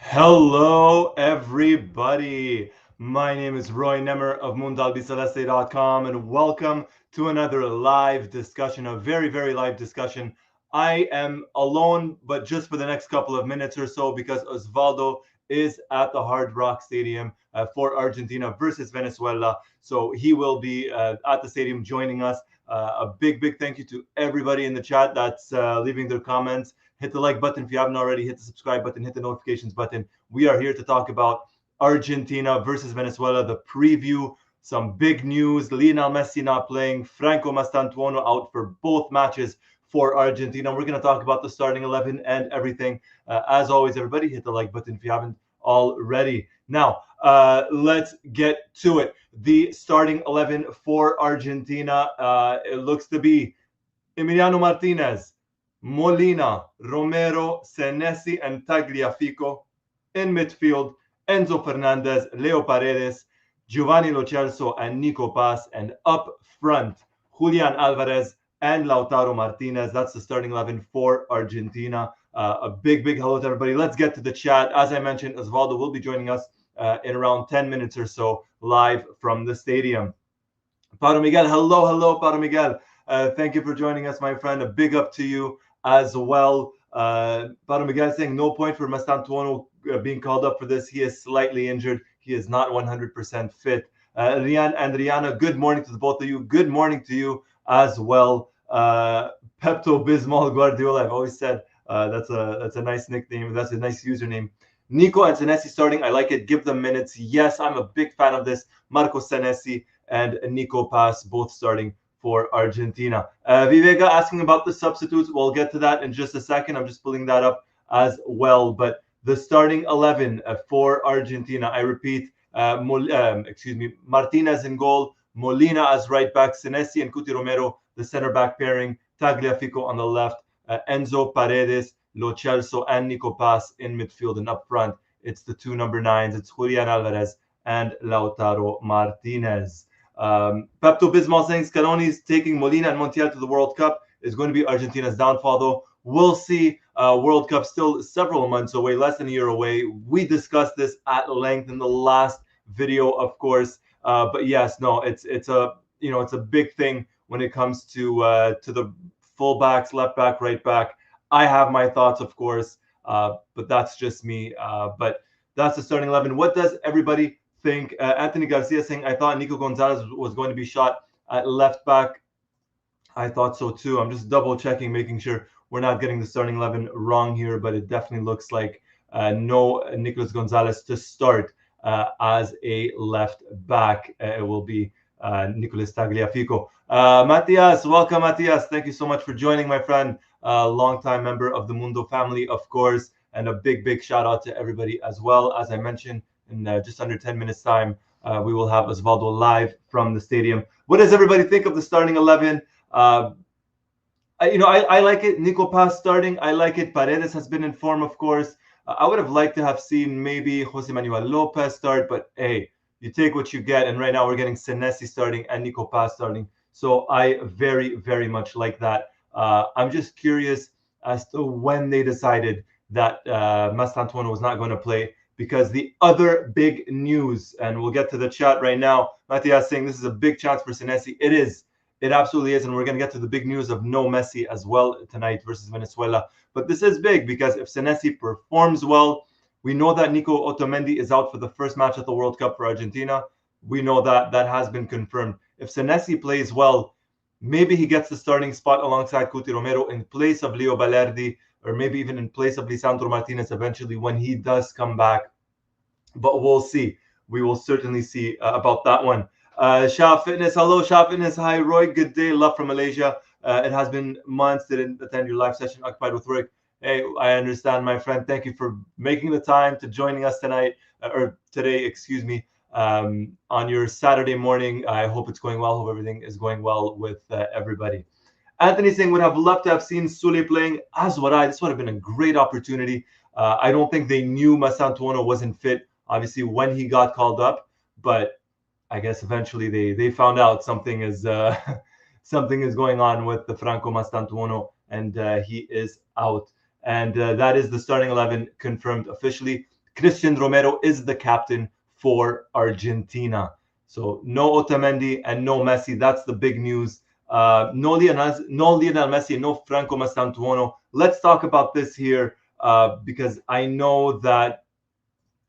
Hello, everybody. My name is Nemer of Mundo Albiceleste.com, and welcome to another live discussion, a very, very live discussion. I am alone, but just for the next couple of minutes or so, because Osvaldo is at the Hard Rock Stadium for Argentina versus Venezuela. So he will be at the stadium joining us. A big, big thank you to everybody in the chat that's leaving their comments. Hit the like button if you haven't already. Hit the subscribe button. Hit the notifications button. We are here to talk about Argentina versus Venezuela, the preview. Some big news. Lionel Messi not playing. Franco Mastantuono out for both matches for Argentina. We're going to talk about the starting 11 and everything. As always, everybody, hit the like button if you haven't already. Now, let's get to it. The starting 11 for Argentina, it looks to be Emiliano Martinez, Molina, Romero, Senesi, and Tagliafico. In midfield, Enzo Fernandez, Leo Paredes, Giovanni Lo Celso, and Nico Paz. And up front, Julian Alvarez and Lautaro Martinez. That's the starting 11 for Argentina. A big, big hello to everybody. Let's get to the chat. As I mentioned, Osvaldo will be joining us in around 10 minutes or so live from the stadium. Paro Miguel, hello, Paro Miguel. Thank you for joining us, my friend. A big up to you as well. Paro Miguel saying no point for Mastantuono being called up for this. He is slightly injured. He is not 100% fit. Rian and Rihanna, good morning to the both of you. Good morning to you as well. Pepto Bismol Guardiola. I've always said that's a nice nickname. That's a nice username. Nico and Senesi starting. I like it. Give them minutes. Yes, I'm a big fan of this. Marco Senesi and Nico Paz both starting for Argentina. Vivega asking about the substitutes. We'll get to that in just a second. I'm just pulling that up as well. But the starting 11 for Argentina, I repeat, Martinez in goal, Molina as right back, Senesi and Cuti Romero, the center back pairing, Tagliafico on the left, Enzo Paredes, Lo Celso, and Nico Paz in midfield. And up front, it's the two number 9s. It's Julian Alvarez and Lautaro Martinez. Pepto Bismol saying Scaloni's taking Molina and Montiel to the World Cup is going to be Argentina's downfall, though. We'll see. World Cup still several months away, less than a year away. We discussed this at length in the last video, of course. But yes, no, it's a big thing when it comes to the fullbacks, left back, right back. I have my thoughts, of course, but that's just me. But that's the starting 11. What does everybody think? Anthony Garcia saying, I thought Nico Gonzalez was going to be shot at left back. I thought so too. I'm just double checking, making sure we're not getting the starting 11 wrong here, but it definitely looks like no Nicolas Gonzalez to start as a left back. It will be Nicolas Tagliafico. Matias, welcome, Matias. Thank you so much for joining, my friend. Longtime member of the Mundo family, of course, and a big, big shout out to everybody as well. As I mentioned, in just under 10 minutes time, we will have Osvaldo live from the stadium. What does everybody think of the starting 11? I like it. Nico Paz starting. I like it. Paredes has been in form, of course. I would have liked to have seen maybe Jose Manuel Lopez start, but hey, you take what you get. And right now we're getting Senesi starting and Nico Paz starting. So I very, very much like that. I'm just curious as to when they decided that Mastantuono was not going to play, because the other big news, and we'll get to the chat right now, Matias saying this is a big chance for Senesi. It is. It absolutely is. And we're going to get to the big news of no Messi as well tonight versus Venezuela. But this is big because if Senesi performs well, we know that Nico Otamendi is out for the first match at the World Cup for Argentina. We know that that has been confirmed. If Senesi plays well, maybe he gets the starting spot alongside Cuti Romero in place of Leo Balerdi, or maybe even in place of Lisandro Martinez eventually when he does come back. But we'll see. We will certainly see about that one. Shah Fitness, hello, Shah Fitness. Hi, Roy. Good day. Love from Malaysia. It has been months. Didn't attend your live session, occupied with work. Hey, I understand, my friend. Thank you for making the time to joining us tonight, or today, excuse me, on your Saturday morning. I hope it's going well. Hope everything is going well with everybody. Anthony saying would have loved to have seen Sule playing, as would I. This would have been a great opportunity. I don't think they knew Mastantuono wasn't fit, obviously, when he got called up, but I guess eventually they found out something is something is going on with the Franco Mastantuono, and he is out. And that is the starting 11 confirmed officially. Christian Romero is the captain for Argentina. So no Otamendi and no Messi. That's the big news. No Lionel Messi, no Franco Mastantuono. Let's talk about this here because I know that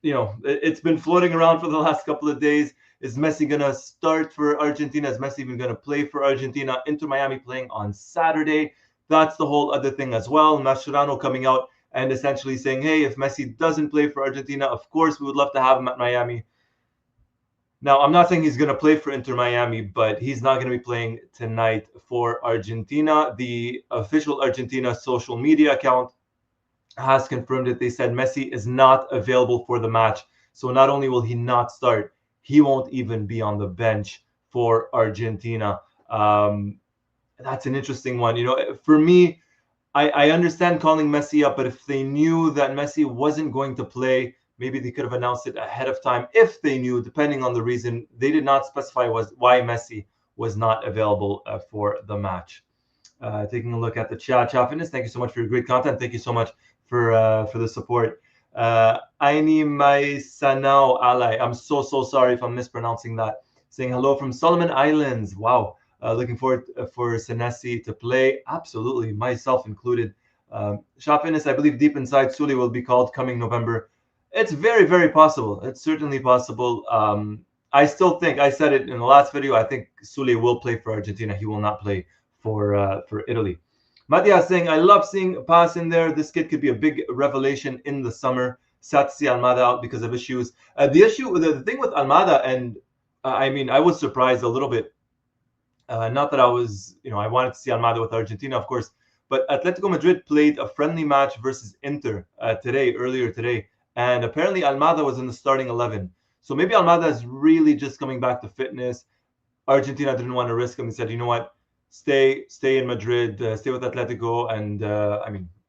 it's been floating around for the last couple of days. Is Messi gonna start for Argentina? Is Messi even gonna play for Argentina? Inter Miami playing on Saturday. That's the whole other thing as well. Mascherano coming out and essentially saying, hey, if Messi doesn't play for Argentina, of course we would love to have him at Miami. Now, I'm not saying he's going to play for Inter Miami, but he's not going to be playing tonight for Argentina. The official Argentina social media account has confirmed it. They said Messi is not available for the match. So not only will he not start, he won't even be on the bench for Argentina. That's an interesting one. For me, I understand calling Messi up, but if they knew that Messi wasn't going to play, maybe they could have announced it ahead of time. If they knew, depending on the reason, they did not specify why Messi was not available for the match. Taking a look at the chat, Fitness. Thank you so much for your great content. Thank you so much for the support. Aini Mai Sanao Alai. I'm so sorry if I'm mispronouncing that. Saying hello from Solomon Islands. Wow. Looking forward for Senesi to play. Absolutely, myself included. Fitness, I believe deep inside, Suli will be called coming November. It's very, very possible. It's certainly possible. I still think, I said it in the last video, I think Suli will play for Argentina. He will not play for Italy. Matia saying, I love seeing Pass in there. This kid could be a big revelation in the summer. Sad to see Almada out because of issues. The thing with Almada, and I was surprised a little bit. Not that I was, I wanted to see Almada with Argentina, of course, but Atletico Madrid played a friendly match versus Inter earlier today, and apparently Almada was in the starting 11. So maybe Almada is really just coming back to fitness. Argentina didn't want to risk him and said, you know what, stay in Madrid, stay with Atletico, and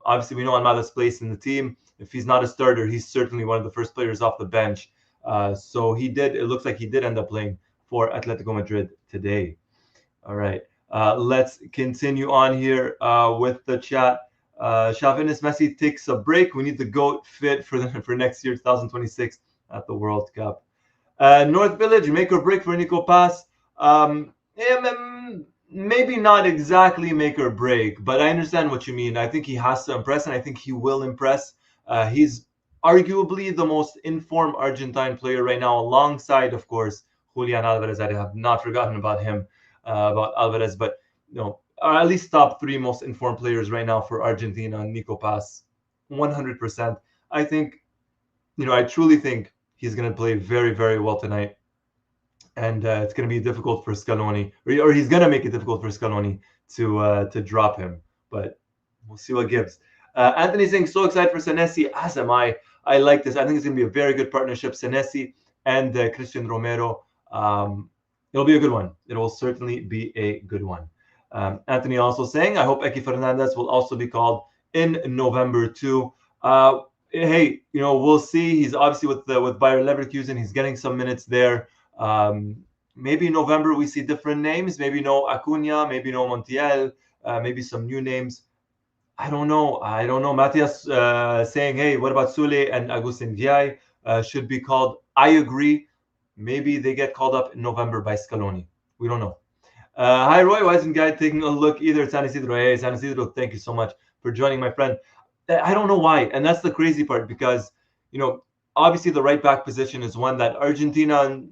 obviously we know Almada's place in the team. If he's not a starter, he's certainly one of the first players off the bench. So it looks like he did end up playing for Atletico Madrid today. All right. Let's continue on here with the chat. Chavinus Messi takes a break. We need the GOAT fit for next year, 2026 at the World Cup. North Village, make or break for Nico Pass. Maybe not exactly make or break, but I understand what you mean. I think he has to impress, and I think he will impress. He's arguably the most informed Argentine player right now, alongside, of course, Julian Alvarez. I have not forgotten about him. About Alvarez, but are at least top 3 most informed players right now for Argentina. Nico Pass, 100%. I think, I truly think he's going to play very, very well tonight, and it's going to be difficult for Scaloni, or he's going to make it difficult for Scaloni to drop him. But we'll see what gives. Anthony saying, so excited for Senesi, as am I. I like this. I think it's going to be a very good partnership, Senesi and Christian Romero. It'll be a good one. It will certainly be a good one. Anthony also saying, I hope Eki Fernandez will also be called in November too. Hey, we'll see. He's obviously with Bayer Leverkusen. He's getting some minutes there. Maybe in November we see different names. Maybe no Acuna, maybe no Montiel, maybe some new names. I don't know. Matthias saying, hey, what about Sule and Agustin Diay should be called? I agree. Maybe they get called up in November by Scaloni. We don't know. Hi, Roy. Why isn't Guy taking a look either? San Isidro. Hey, San Isidro, thank you so much for joining, my friend. I don't know why. And that's the crazy part because, obviously the right back position is one that Argentina,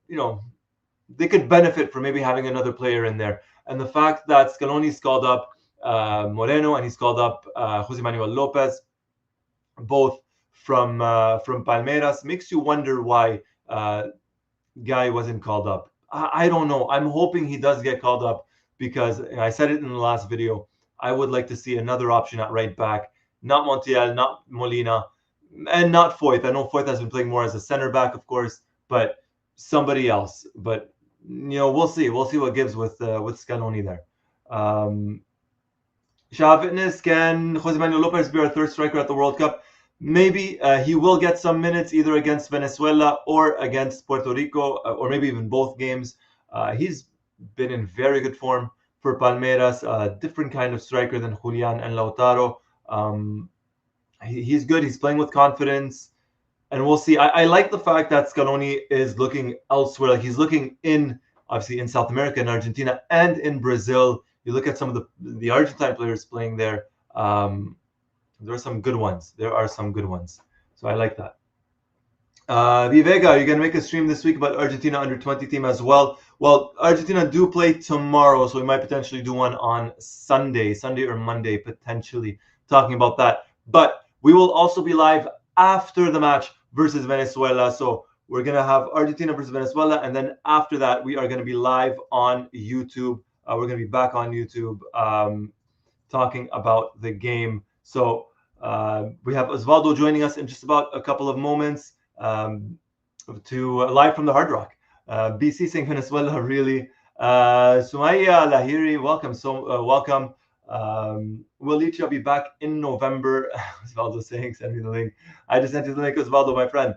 they could benefit from maybe having another player in there. And the fact that Scaloni's called up Moreno and he's called up Jose Manuel Lopez, both from Palmeiras, makes you wonder why Guy wasn't called up. I don't know. I'm hoping he does get called up because I said it in the last video. I would like to see another option at right back, not Montiel, not Molina, and not Foyth. I know Foyth has been playing more as a center back, of course, but somebody else. But we'll see. We'll see what gives with Scaloni there. Shah Fitness, can Jose Manuel Lopez be our third striker at the World Cup? Maybe he will get some minutes either against Venezuela or against Puerto Rico, or maybe even both games. He's been in very good form for Palmeiras, a different kind of striker than Julian and Lautaro. He's good. He's playing with confidence. and we'll see. I like the fact that Scaloni is looking elsewhere. Like he's looking in, obviously, in South America, in Argentina, and in Brazil. You look at some of the Argentine players playing there. There are some good ones. There are some good ones. So I like that. Vivega, are you going to make a stream this week about Argentina under 20 team as well? Well, Argentina do play tomorrow, so we might potentially do one on Sunday or Monday, potentially talking about that. But we will also be live after the match versus Venezuela. So we're going to have Argentina versus Venezuela. And then after that, we are going to be live on YouTube. We're going to be back on YouTube talking about the game. So we have Osvaldo joining us in just about a couple of moments to live from the Hard Rock. BC saying Venezuela, really. Sumaya Lahiri, welcome. Welcome. Will Licha be back in November? Osvaldo saying, send me the link. I just sent you the link, Osvaldo, my friend.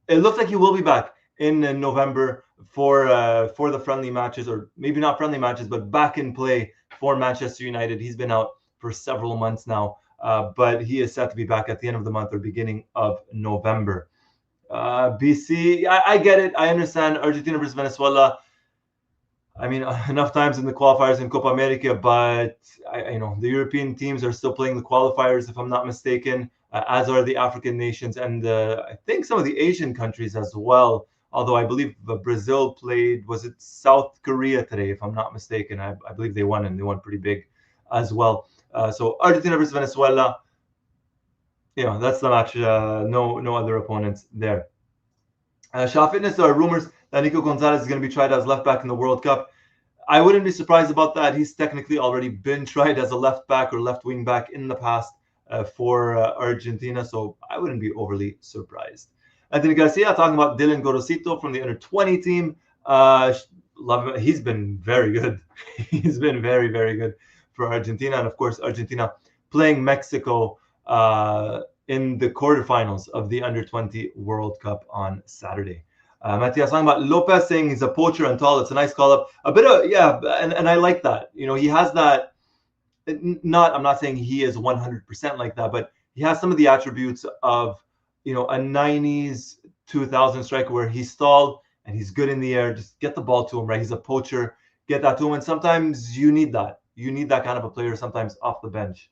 It looks like he will be back in November for the friendly matches, or maybe not friendly matches, but back in play for Manchester United. He's been out for several months now, but he is set to be back at the end of the month or beginning of November. BC, I get it. I understand Argentina versus Venezuela. I mean, enough times in the qualifiers in Copa America, but the European teams are still playing the qualifiers, if I'm not mistaken, as are the African nations and I think some of the Asian countries as well. Although I believe Brazil played, was it South Korea today, if I'm not mistaken? I believe they won, and they won pretty big as well. So Argentina versus Venezuela, that's the match. No other opponents there. Shah Fitness, there are rumors that Nico Gonzalez is going to be tried as left back in the World Cup. I wouldn't be surprised about that. He's technically already been tried as a left back or left wing back in the past for Argentina, so I wouldn't be overly surprised. Anthony Garcia talking about Dylan Gorosito from the under 20 team. Love him. He's been very good. He's been very, very good for Argentina, and of course, Argentina playing Mexico in the quarterfinals of the under 20 World Cup on Saturday. Matias talking about Lopez saying he's a poacher and tall. It's a nice call up. A bit of, and I like that. He has that. I'm not saying he is 100% like that, but he has some of the attributes of, a 90s, 2000 striker where he's tall and he's good in the air. Just get the ball to him, right? He's a poacher. Get that to him. And sometimes you need that. You need that kind of a player sometimes off the bench.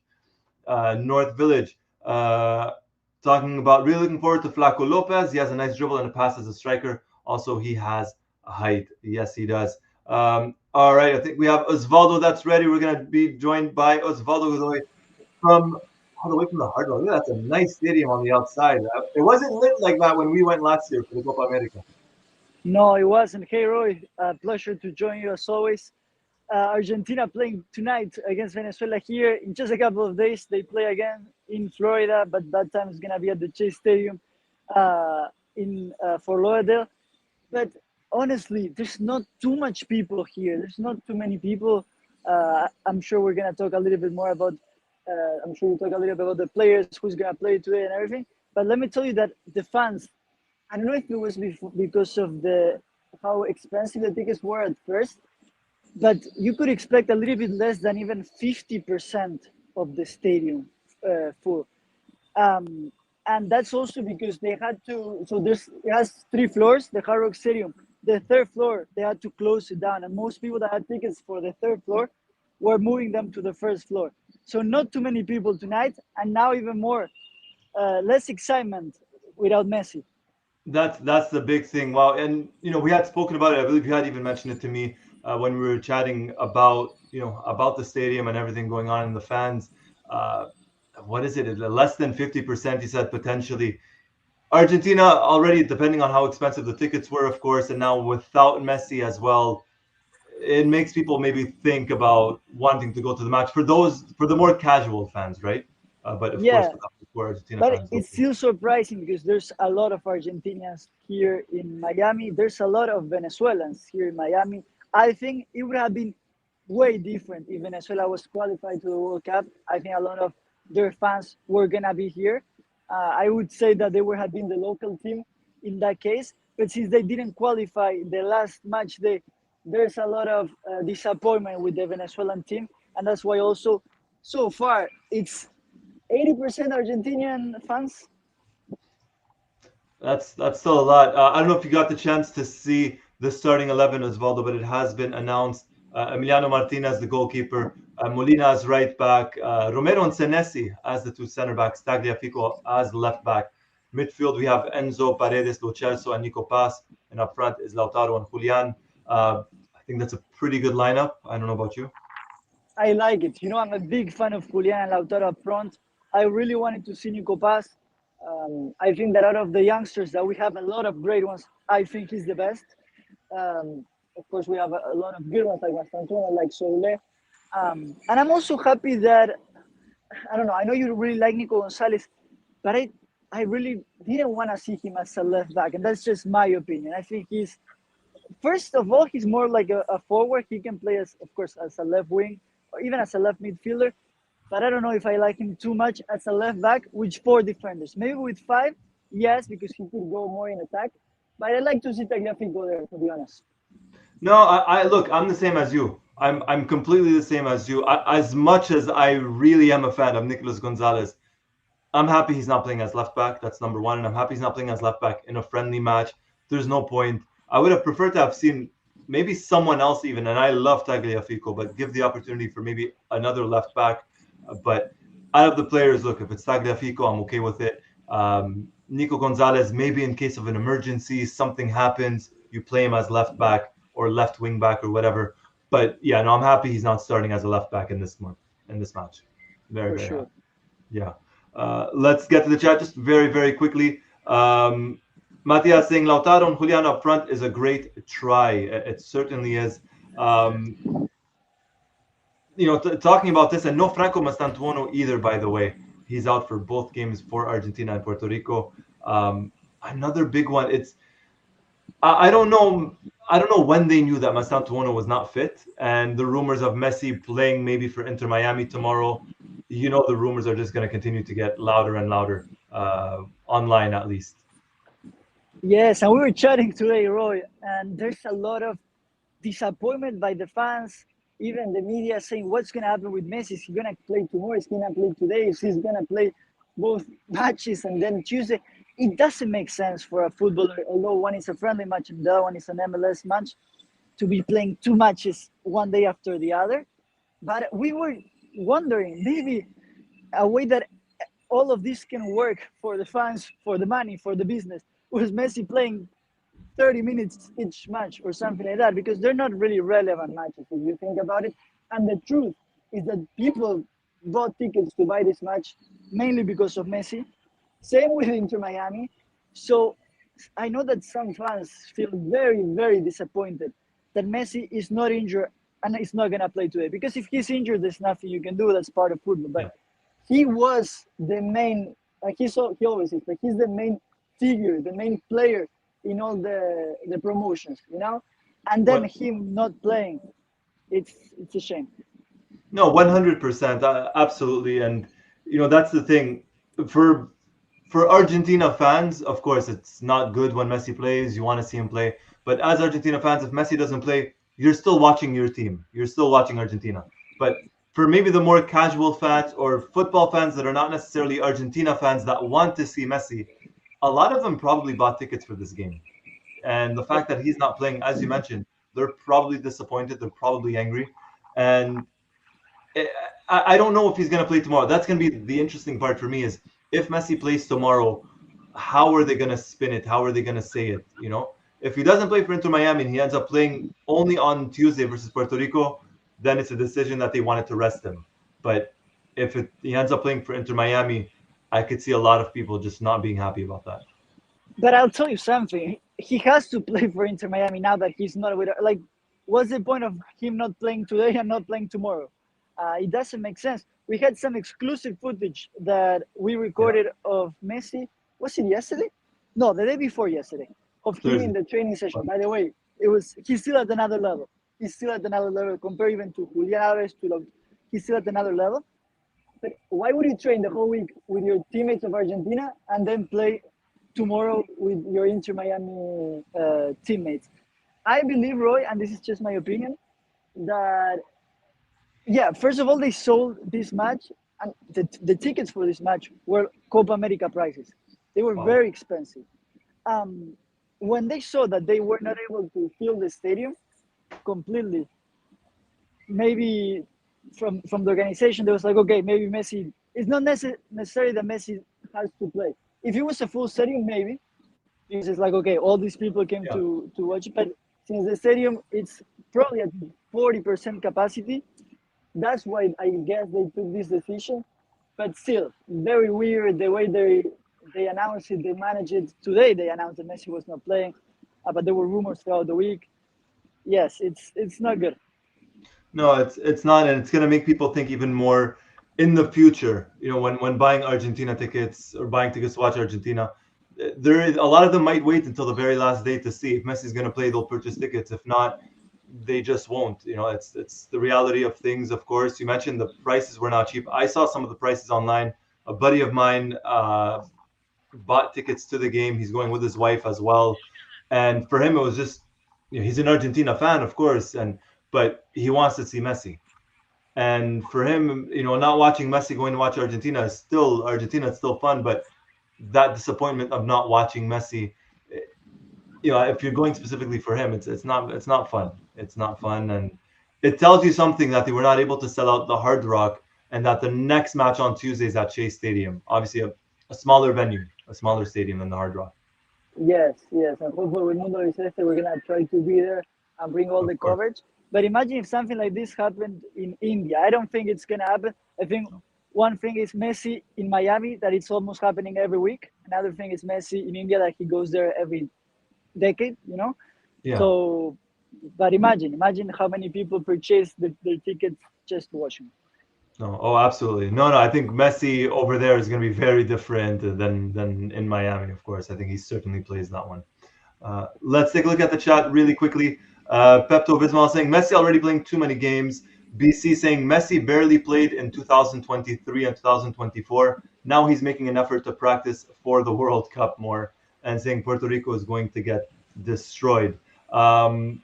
North Village. Talking about really looking forward to Flaco Lopez. He has a nice dribble and a pass as a striker. Also, he has a height. Yes, he does. All right, I think we have Osvaldo that's ready. We're going to be joined by Osvaldo Godoy all the way from the Hard Rock. That's a nice stadium on the outside. It wasn't lit like that when we went last year for the Copa America. No, it wasn't. Hey, Roy, pleasure to join you as always. Argentina playing tonight against Venezuela here. In just a couple of days, they play again in Florida, but that time it's going to be at the Chase Stadium in Fort Lauderdale. But honestly, there's not too much people here. There's not too many people. I'm sure we're going to talk a little bit more about, we'll talk a little bit about the players, who's going to play today and everything. But let me tell you that the fans, I don't know if it was because of how expensive the tickets were at first, but you could expect a little bit less than even 50% of the stadium full. And that's also because they had to, it has 3 floors, the Hard Rock Stadium. The 3rd floor, they had to close it down. And most people that had tickets for the 3rd floor were moving them to the 1st floor. So not too many people tonight. And now even more, less excitement without Messi. That's the big thing. Wow. And, we had spoken about it. I believe you had even mentioned it to me when we were chatting about, about the stadium and everything going on in the fans. What is it? Less than 50%, he said, potentially. Argentina already, depending on how expensive the tickets were, of course, and now without Messi as well, it makes people maybe think about wanting to go to the match for the more casual fans, right? But of course, for Argentina but fans, it's still surprising because there's a lot of Argentinians here in Miami. There's a lot of Venezuelans here in Miami. I think it would have been way different if Venezuela was qualified to the World Cup. I think a lot of their fans were gonna be here. I would say that they would have been the local team in that case. But since they didn't qualify the last match day, there's a lot of disappointment with the Venezuelan team. And that's why also, so far, it's 80% Argentinian fans. That's still a lot. I don't know if you got the chance to see the starting 11, Osvaldo, but it has been announced. Emiliano Martinez, the goalkeeper, Molina as right back, Romero and Senesi as the two center backs, Tagliafico as left back. Midfield, we have Enzo, Paredes, Lo Celso, and Nico Paz. And up front is Lautaro and Julian. I think that's a pretty good lineup. I don't know about you. I like it. You know, I'm a big fan of Julian and Lautaro up front. I really wanted to see Nico Paz. I think that out of the youngsters that we have a lot of great ones, I think he's the best. Of course, we have a lot of good ones like Mastantuono, like Soule. And I'm also happy that, I don't know, I know you really like Nico Gonzalez, but I really didn't want to see him as a left back. And that's just my opinion. I think he's, first of all, he's more like a forward. He can play, as, of course, as a left wing or even as a left midfielder. But I don't know if I like him too much as a left back with four defenders. Maybe with five, yes, because he could go more in attack. But I like to see Tagliafico there, to be honest. No, I look. I'm the same as you. I'm completely the same as you. As much as I really am a fan of Nicolas Gonzalez, I'm happy he's not playing as left back. That's number one, and I'm happy he's not playing as left back in a friendly match. There's no point. I would have preferred to have seen maybe someone else even, and I love Tagliafico, but give the opportunity for maybe another left back. But out of the players, look, if it's Tagliafico, I'm okay with it. Nico Gonzalez, maybe in case of an emergency, something happens, you play him as left back or left wing back or whatever. But yeah, no, I'm happy he's not starting as a left back in this month in this match. Very For very sure. happy. Yeah. Let's get to the chat just very very quickly. Matias saying Lautaro and Julian up front is a great try. It certainly is. Um, talking about this, and no Franco Mastantuono either, by the way. He's out for both games for Argentina and Puerto Rico. Another big one. I don't know. I don't know when they knew that Mastantuono was not fit, and the rumors of Messi playing maybe for Inter Miami tomorrow. The rumors are just going to continue to get louder and louder, online at least. Yes, and we were chatting today, Roy, and there's a lot of disappointment by the fans, even the media saying what's going to happen with Messi. Is he going to play tomorrow? Is he going to play today? Is he going to play both matches and then Tuesday? It doesn't make sense for a footballer, although one is a friendly match and the other one is an MLS match, to be playing two matches one day after the other. But we were wondering maybe a way that all of this can work for the fans, for the money, for the business, was Messi playing 30 minutes each match or something like that, because they're not really relevant matches if you think about it. And the truth is that people bought tickets to buy this match mainly because of Messi. Same with Inter Miami. So I know that some fans feel very, very disappointed that Messi is not injured and is not going to play today. Because if he's injured, there's nothing you can do. That's part of football. But he was the main, like he always is, but he's the main figure, the main player in all the promotions, and then him not playing, it's a shame. No, 100%, absolutely, and that's the thing for Argentina fans. Of course, it's not good when Messi plays. You want to see him play, but as Argentina fans, if Messi doesn't play, you're still watching your team. You're still watching Argentina. But for maybe the more casual fans or football fans that are not necessarily Argentina fans that want to see Messi, a lot of them probably bought tickets for this game. And the fact that he's not playing, as you mentioned, they're probably disappointed. They're probably angry. And I don't know if he's going to play tomorrow. That's going to be the interesting part for me is if Messi plays tomorrow, how are they going to spin it? How are they going to say it? If he doesn't play for Inter Miami and he ends up playing only on Tuesday versus Puerto Rico, then it's a decision that they wanted to rest him. But if he ends up playing for Inter Miami, I could see a lot of people just not being happy about that. But I'll tell you something. He has to play for Inter Miami now that he's not with. Like, what's the point of him not playing today and not playing tomorrow? It doesn't make sense. We had some exclusive footage that we recorded of Messi. Was it yesterday? No, the day before yesterday. Of him in the training session. By the way, he's still at another level. He's still at another level compared even to Julian Alves. He's still at another level. But why would you train the whole week with your teammates of Argentina and then play tomorrow with your Inter Miami teammates? I believe, Roy, and this is just my opinion, that first of all, they sold this match, and the tickets for this match were Copa America prices. They were very expensive. um, when they saw that they were not able to fill the stadium completely, maybe from the organization, they was like, okay, maybe Messi. It's not necessary that Messi has to play. If it was a full stadium, maybe because it's like okay, all these people came Yeah. to watch it. But since the stadium it's probably at 40% capacity, that's why I guess they took this decision. But still, very weird the way they announced it. They managed it today. They announced that Messi was not playing, but there were rumors throughout the week. Yes, it's not good. No, it's not, and it's gonna make people think even more in the future. When buying Argentina tickets or buying tickets to watch Argentina, there is a lot of them might wait until the very last day to see if Messi's gonna play. They'll purchase tickets. If not, they just won't. It's the reality of things. Of course, you mentioned the prices were not cheap. I saw some of the prices online. A buddy of mine bought tickets to the game. He's going with his wife as well, and for him it was just he's an Argentina fan, of course, and but he wants to see Messi. And for him, not watching Messi going to watch Argentina is still fun, but that disappointment of not watching Messi, eh, if you're going specifically for him, it's not fun. It's not fun, and it tells you something that they were not able to sell out the Hard Rock, and that the next match on Tuesday is at Chase Stadium, obviously a smaller venue, a smaller stadium than the Hard Rock. Yes, yes, and hopefully with Mundo Albiceleste we're gonna try to be there and bring all Of the course. coverage. But imagine if something like this happened in India. I don't think it's gonna happen. I think one thing is Messi in Miami that it's almost happening every week. Another thing is Messi in India that he goes there every decade. Yeah. So, but imagine how many people purchase their tickets just to watch him. No, oh, absolutely. No, no. I think Messi over there is going to be very different than in Miami. Of course, I think he certainly plays that one. Let's take a look at the chat really quickly. Pepto Bismol saying Messi already playing too many games. BC saying Messi barely played in 2023 and 2024. Now he's making an effort to practice for the World Cup more, and saying Puerto Rico is going to get destroyed. Um,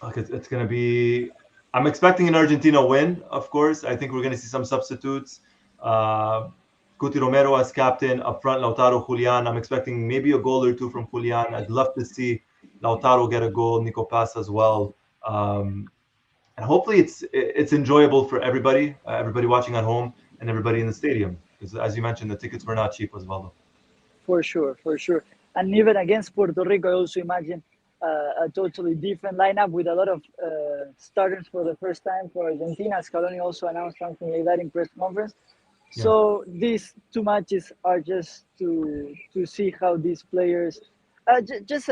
Look, it's going to be. I'm expecting an Argentina win, of course. I think we're going to see some substitutes. Uh, Cuti Romero as captain, up front Lautaro, Julian. I'm expecting maybe a goal or two from Julian. I'd love to see Lautaro get a goal, Nico Pass as well. And hopefully it's enjoyable for everybody watching at home and everybody in the stadium. Because as you mentioned, the tickets were not cheap as well. For sure, for sure. And even against Puerto Rico, I also imagine a totally different lineup with a lot of starters for the first time for Argentina. Scaloni also announced something like that in press conference. Yeah, So these two matches are just to see how these players just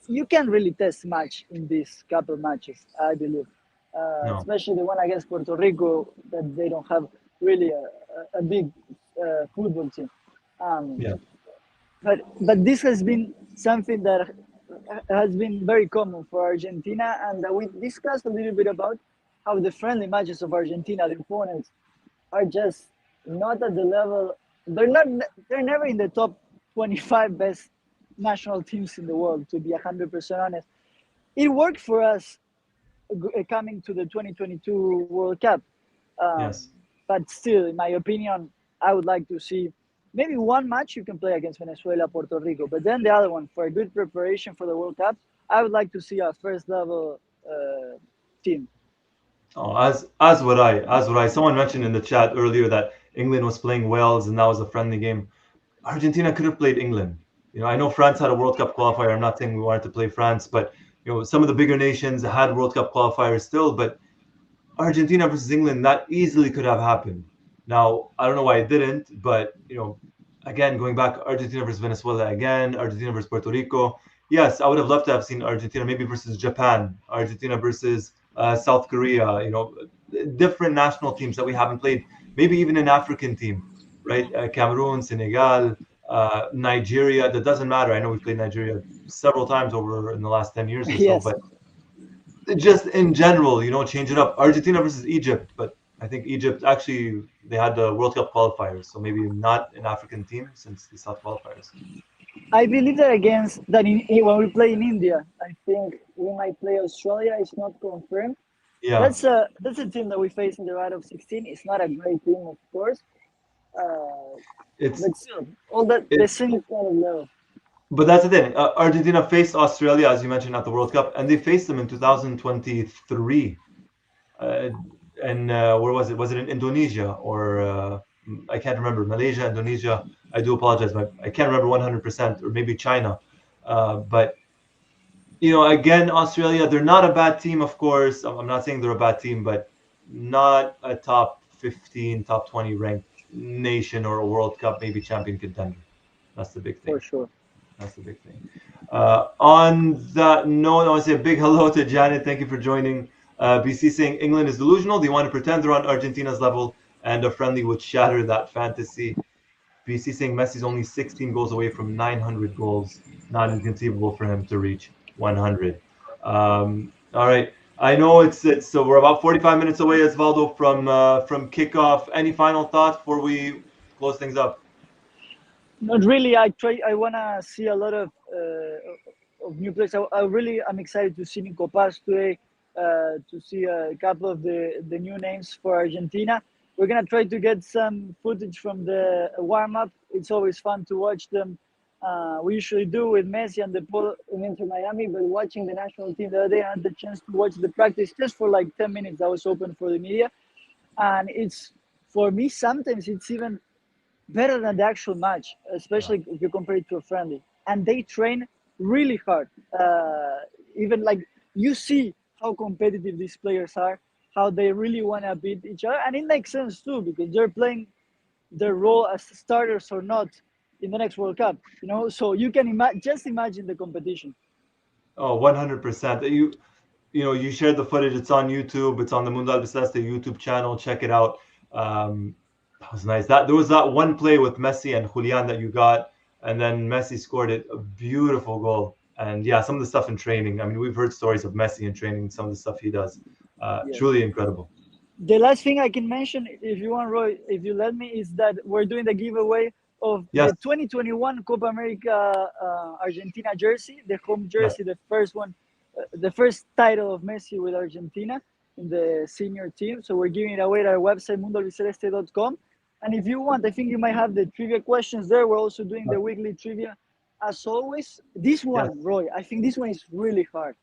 you can really test much in these couple matches, I believe, no, especially the one against Puerto Rico that they don't have really a big football team. Um, yeah, but this has been something that has been very common for Argentina, and we discussed a little bit about how the friendly matches of Argentina, the opponents, are just not at the level. They're not. They're never in the top 25 best national teams in the world. To be 100% honest, it worked for us coming to the 2022 World Cup. Um, yes. but still, in my opinion, I would like to see maybe one match you can play against Venezuela, Puerto Rico, but then the other one for a good preparation for the World Cup. I would like to see a first level team. Oh, as would I. Someone mentioned in the chat earlier that England was playing Wales and that was a friendly game. Argentina could have played England. I know France had a World Cup qualifier. I'm not saying we wanted to play France, but some of the bigger nations had World Cup qualifiers still. But Argentina versus England, that easily could have happened. Now, I don't know why it didn't, but again, going back, Argentina versus Venezuela again, Argentina versus Puerto Rico. Yes, I would have loved to have seen Argentina maybe versus Japan, Argentina versus South Korea. Different national teams that we haven't played. Maybe even an African team, right? Cameroon, Senegal, Nigeria. That doesn't matter. I know we've played Nigeria several times over in the last 10 years or so, Yes, but just in general, change it up. Argentina versus Egypt, but I think Egypt actually they had the World Cup qualifiers, so maybe not an African team since the South qualifiers. I believe that against that when we play in India, I think we might play Australia. It's not confirmed. Yeah, That's a team that we face in the round of 16. It's not a great team, of course, uh, it's but still, all that the it same kind of level. But that's the thing. Argentina faced Australia, as you mentioned, at the World Cup, and they faced them in 2023. Uh, and where was it? Was it in Indonesia or I can't remember. Malaysia, Indonesia. I do apologize. I can't remember 100%, or maybe China. But again, Australia, they're not a bad team, of course. I'm not saying they're a bad team, but not a top 15, top 20 ranked nation or a World Cup, maybe champion contender. That's the big for thing. sure. That's the big thing. On that note, I want to say a big hello to Janet. Thank you for joining. BC saying England is delusional. They want to pretend they're on Argentina's level, and a friendly would shatter that fantasy. BC saying Messi's only 16 goals away from 900 goals. Not inconceivable for him to reach 100. All right. I know it's so we're about 45 minutes away, Osvaldo, from kickoff. Any final thoughts before we close things up? Not really. I wanna see a lot of new players. I'm excited to see Nico Paz today. To see a couple of the new names for Argentina. We're gonna try to get some footage from the warm up. It's always fun to watch them. We usually do with Messi and the Polo in Inter Miami, but watching the national team the other day, I had the chance to watch the practice just for like 10 minutes. I was open for the media, and it's for me sometimes it's even better than the actual match, Yeah. especially if you compare it to a friendly. And they train really hard. Even like you see how competitive these players are, how they really want to beat each other, and it makes sense too because they're playing their role as starters or not in the next World Cup. So you can just imagine the competition. Oh, 100%. You shared the footage. It's on YouTube. It's on the Mundo Albiceleste YouTube channel. Check it out. That was nice. That there was that one play with Messi and Julian that you got, and then Messi scored it. A beautiful goal. And yeah, some of the stuff in training. I mean, we've heard stories of Messi in training. Some of the stuff he does, Yes. truly incredible. The last thing I can mention, if you want, Roy, if you let me, is that we're doing the giveaway of Yes, the 2021 Copa America Argentina jersey, the home yes, jersey, the first one, the first title of Messi with Argentina in the senior team. So we're giving it away at our website, mundoalbiceleste.com. And if you want, I think you might have the trivia questions there. We're also doing the weekly trivia. As always, this yes. one, Roy, I think this one is really hard.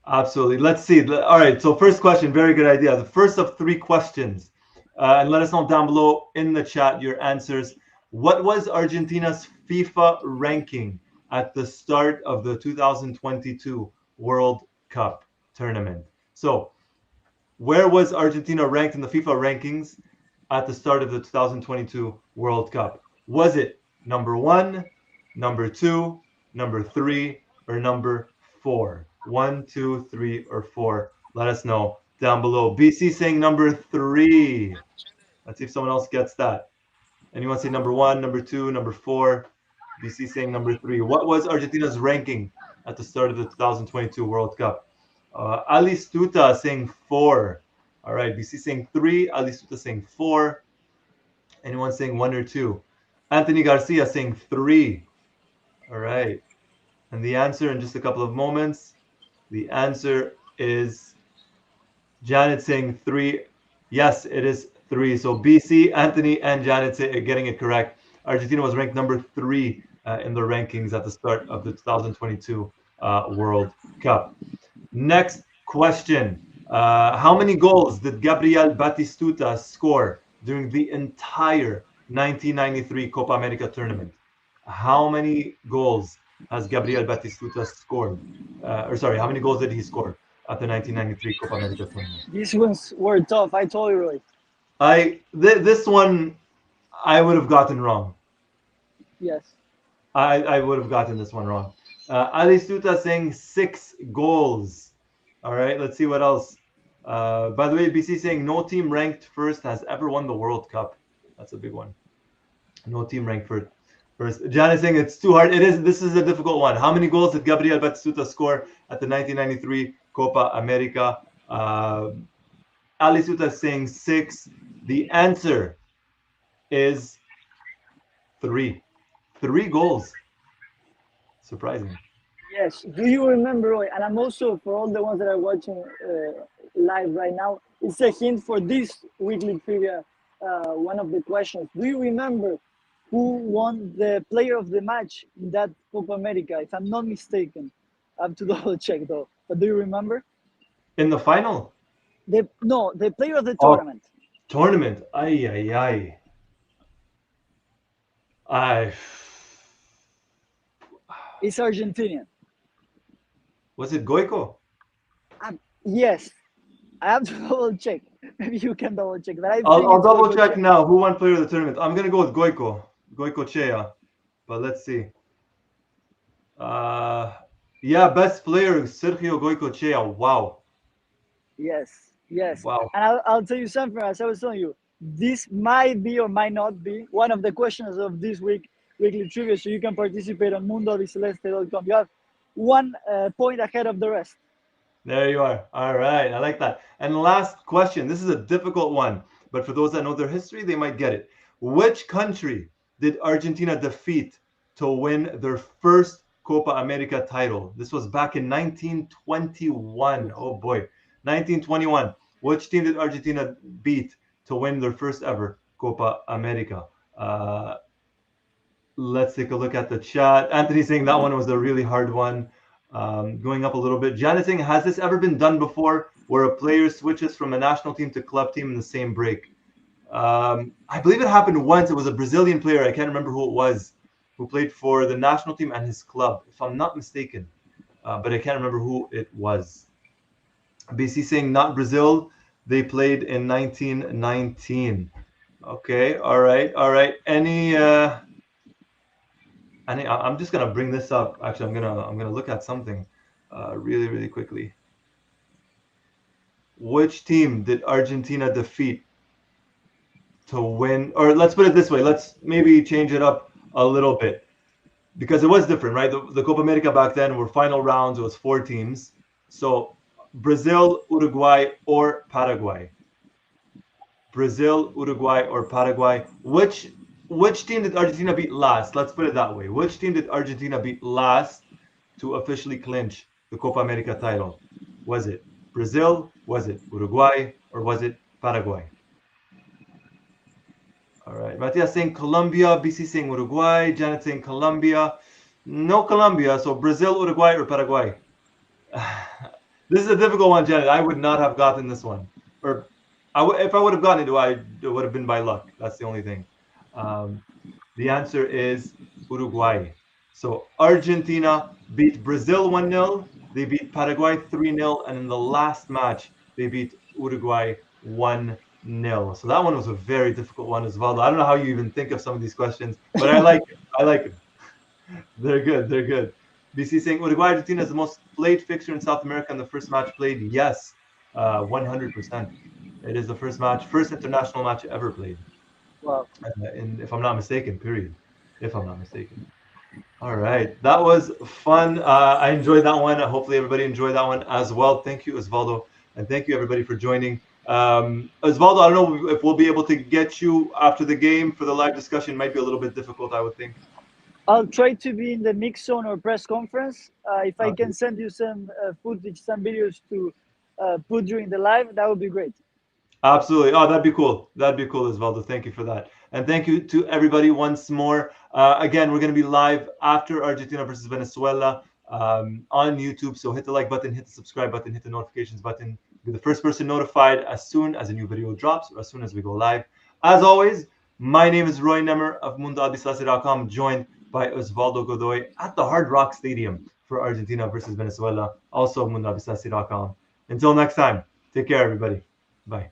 Absolutely. Let's see. All right. So first question, very good idea. The first of three questions, and let us know down below in the chat your answers. What was Argentina's FIFA ranking at the start of the 2022 World Cup tournament? So, where was Argentina ranked in the FIFA rankings at the start of the 2022 World Cup? Was it number one, number two, number three, or number four? One, two, three, or four? Let us know down below. BC saying number three. Let's see if someone else gets that. Anyone say number one, number two, number four? BC saying number three. What was Argentina's ranking at the start of the 2022 World Cup? Ali Stuta saying four. All right, BC saying three. Ali Stuta saying four. Anyone saying one or two? Anthony Garcia saying three. All right. And the answer in just a couple of moments. The answer is Janet saying three. Yes, it is three. So BC, Anthony, and Janet getting it correct. Argentina was ranked number three in the rankings at the start of the 2022 World Cup. Next question. How many goals did Gabriel Batistuta score during the entire 1993 Copa America tournament? How many goals has Gabriel Batistuta scored? How many goals did he score at the 1993 Copa America tournament? These ones were tough. I told you, Roy. This one I would have gotten wrong. Yes. I would have gotten this one wrong. Ali Stuta saying 6 goals. All right, let's see what else. By the way, BC saying no team ranked first has ever won the World Cup. That's a big one. No team ranked first. Jan is saying it's too hard. It is. This is a difficult one. How many goals did Gabriel Batistuta score at the 1993 Copa America? Ali Suta is saying 6. The answer is 3. 3 goals. Surprising. Yes. Do you remember, Roy? And I'm also, for all the ones that are watching live right now, it's a hint for this weekly trivia. One of the questions. Do you remember who won the player of the match in that Copa America, if I'm not mistaken. I have to double check though. But do you remember? In the final? The player of the Oh, tournament. tournament. Ay, ay, ay. I It's Argentinian. was it Goico? Yes, I have to double check. Maybe you can double check, but I I'll, think I'll it's double check Goicoechea. now who won player of the tournament. I'm gonna go with Goico. Goicoechea. But let's see. Uh yeah, best player, Sergio Goicoechea. Wow. Yes, yes. Wow. And I'll tell you something, as I was telling you, this might be or might not be one of the questions of this weekly trivia, so you can participate on mundoalbiceleste.com. You have one point ahead of the rest. There you are. All right. I like that. And last question. This is a difficult one, but for those that know their history, they might get it. Which country did Argentina defeat to win their first Copa America title? This was back in 1921. Oh boy. 1921. Which team did Argentina beat to win their first ever Copa America? Uh, let's take a look at the chat. Anthony saying that one was a really hard one. Going up a little bit. Janet saying, has this ever been done before where a player switches from a national team to club team in the same break? I believe it happened once. It was a Brazilian player. I can't remember who it was who played for the national team and his club, if I'm not mistaken. But I can't remember who it was. BC saying, not Brazil. They played in 1919. Okay. All right. All right. I'm just gonna bring this up. Actually, I'm gonna look at something really really quickly. Which team did Argentina defeat to win? Or let's put it this way. Let's maybe change it up a little bit because it was different, right? The Copa America back then were final rounds. It was 4 teams. So Brazil, Uruguay, or Paraguay. Brazil, Uruguay, or Paraguay. Which team did Argentina beat last? Let's put it that way. Which team did Argentina beat last to officially clinch the Copa America title? Was it Brazil? Was it Uruguay? Or was it Paraguay? All right. Matias saying Colombia. BC saying Uruguay. Janet saying Colombia. No Colombia. So Brazil, Uruguay, or Paraguay? This is a difficult one, Janet. I would not have gotten this one. Or if I would have gotten it would have been by luck. That's the only thing. Um, the answer is Uruguay. So Argentina beat Brazil 1-0. They beat Paraguay 3-0. And in the last match, they beat Uruguay 1-0. So that one was a very difficult one, Osvaldo. I don't know how you even think of some of these questions, but I like it. I like it. They're good. They're good. BC saying Uruguay Argentina is the most played fixture in South America and the first match played. Yes, 100%. It is the first international match ever played. Wow. If I'm not mistaken, period. If I'm not mistaken. All right, that was fun. I enjoyed that one. Hopefully, everybody enjoyed that one as well. Thank you, Osvaldo, and thank you everybody for joining. Osvaldo, I don't know if we'll be able to get you after the game for the live discussion. Might be a little bit difficult, I would think. I'll try to be in the mix zone or press conference. If I Okay. can send you some footage, some videos to put during the live, that would be great. Absolutely. Oh, that'd be cool. That'd be cool, Osvaldo. Thank you for that. And thank you to everybody once more. Again, we're going to be live after Argentina versus Venezuela on YouTube. So hit the like button, hit the subscribe button, hit the notifications button. Be the first person notified as soon as a new video drops or as soon as we go live. As always, my name is Roy Nemer of Mundo Albiceleste.com, joined by Osvaldo Godoy at the Hard Rock Stadium for Argentina versus Venezuela, also Mundo Albiceleste.com. Until next time, take care, everybody. Bye.